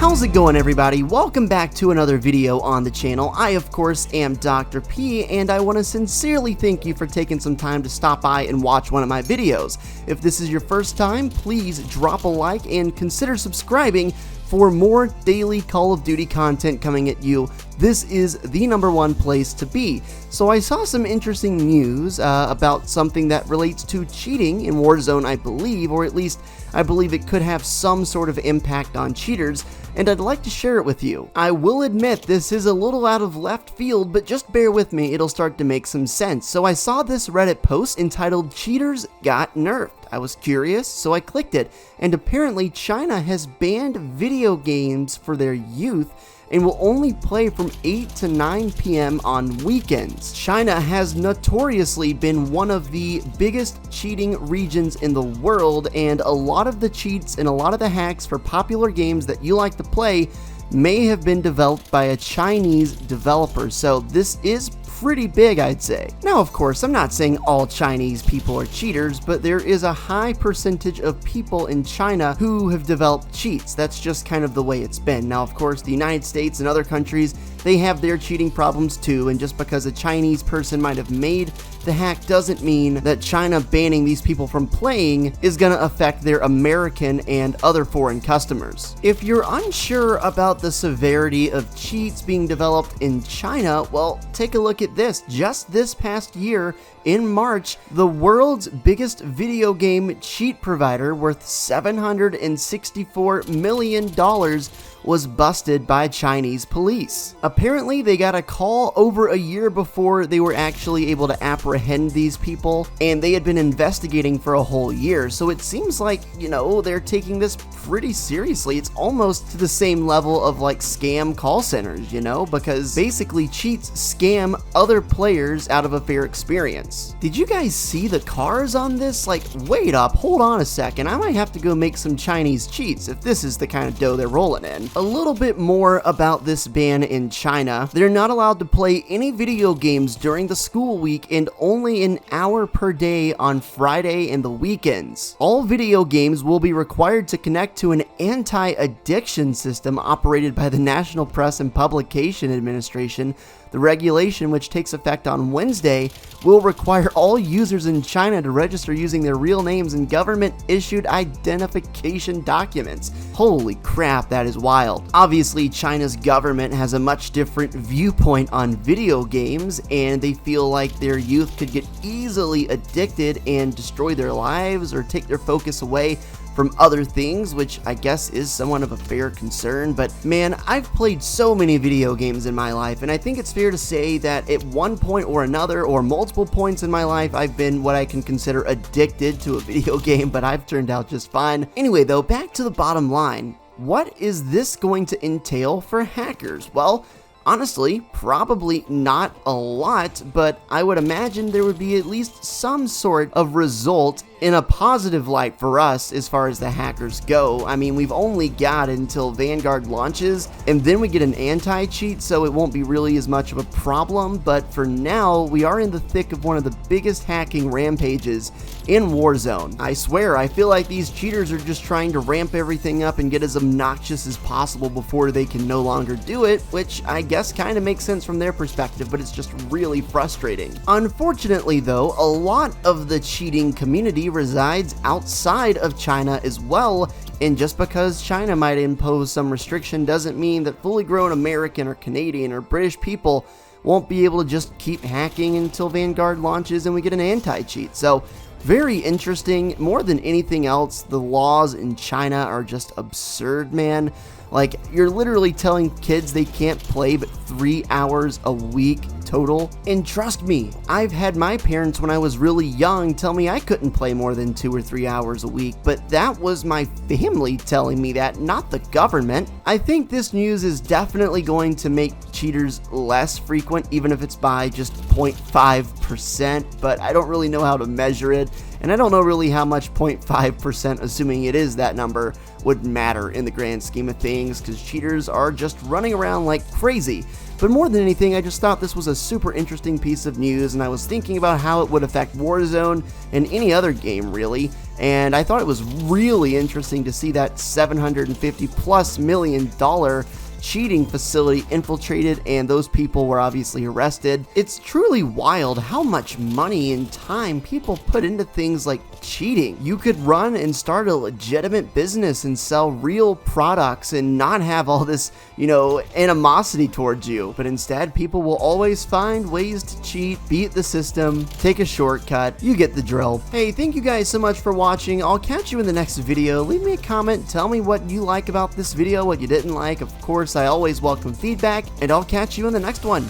How's it going, everybody? Welcome back to another video on the channel. I, of course, am Dr. P, and I want to sincerely thank you for taking some time to stop by and watch one of my videos. If this is your first time, please drop a like and consider subscribing for more daily Call of Duty content coming at you. This is the #1 place to be. So I saw some interesting news about something that relates to cheating in Warzone, I believe, or at least I believe it could have some sort of impact on cheaters, and I'd like to share it with you. I will admit this is a little out of left field, but just bear with me, it'll start to make some sense. So I saw this Reddit post entitled "Cheaters Got Nerfed." I was curious, so I clicked it, and apparently China has banned video games for their youth and will only play from 8 to 9 p.m. on weekends. China has notoriously been one of the biggest cheating regions in the world, and a lot of the cheats and a lot of the hacks for popular games that you like to play may have been developed by a Chinese developer, so this is pretty big, I'd say. Now, of course, I'm not saying all Chinese people are cheaters, but there is a high percentage of people in China who have developed cheats. That's just kind of the way it's been. Now, of course, the United States and other countries, they have their cheating problems too, and just because a Chinese person might have made the hack doesn't mean that China banning these people from playing is going to affect their American and other foreign customers. If you're unsure about the severity of cheats being developed in China, well, take a look at this. Just this past year, in March, the world's biggest video game cheat provider worth $764 million was busted by Chinese police. Apparently, they got a call over a year before they were actually able to apprehend these people, and they had been investigating for a whole year, so it seems like, they're taking this pretty seriously. It's almost to the same level of like scam call centers, because basically cheats scam other players out of a fair experience. Did you guys see the cars on this? Like, wait up, hold on a second, I might have to go make some Chinese cheats if this is the kind of dough they're rolling in. A little bit more about this ban in China. They're not allowed to play any video games during the school week and only an hour per day on Friday and the weekends. All video games will be required to connect to an anti-addiction system operated by the National Press and Publication Administration. The regulation, which takes effect on Wednesday, will require all users in China to register using their real names and government-issued identification documents. Holy crap, that is wild. Obviously, China's government has a much different viewpoint on video games, and they feel like their youth could get easily addicted and destroy their lives or take their focus away from other things, which I guess is somewhat of a fair concern. But man, I've played so many video games in my life, and I think it's fair to say that at one point or another, or multiple points in my life, I've been what I can consider addicted to a video game, but I've turned out just fine. Anyway though, back to the bottom line. What is this going to entail for hackers? Well, honestly, probably not a lot, but I would imagine there would be at least some sort of result in a positive light for us as far as the hackers go. I mean, we've only got until Vanguard launches, and then we get an anti-cheat, so it won't be really as much of a problem, but for now, we are in the thick of one of the biggest hacking rampages in Warzone. I swear, I feel like these cheaters are just trying to ramp everything up and get as obnoxious as possible before they can no longer do it, which I guess kind of makes sense from their perspective, but it's just really frustrating. Unfortunately though, a lot of the cheating community resides outside of China as well, and just because China might impose some restriction doesn't mean that fully grown American or Canadian or British people won't be able to just keep hacking until Vanguard launches and we get an anti-cheat. So very interesting. More than anything else, the laws in China are just absurd, man. Like, you're literally telling kids they can't play but 3 hours a week total. And trust me, I've had my parents when I was really young tell me I couldn't play more than 2 or 3 hours a week, but that was my family telling me that, not the government. I think this news is definitely going to make cheaters less frequent, even if it's by just 0.5%, but I don't really know how to measure it, and I don't know really how much 0.5%, assuming it is that number, would matter in the grand scheme of things, because cheaters are just running around like crazy. But more than anything, I just thought this was a super interesting piece of news, and I was thinking about how it would affect Warzone and any other game really, and I thought it was really interesting to see that $750+ million cheating facility infiltrated, and those people were obviously arrested. It's truly wild how much money and time people put into things like cheating. You could run and start a legitimate business and sell real products and not have all this, animosity towards you, but instead people will always find ways to cheat, beat the system, take a shortcut. You get the drill. Hey, thank you guys so much for watching. I'll catch you in the next video. Leave me a comment, tell me what you like about this video, what you didn't like. Of course, I always welcome feedback, and I'll catch you in the next one.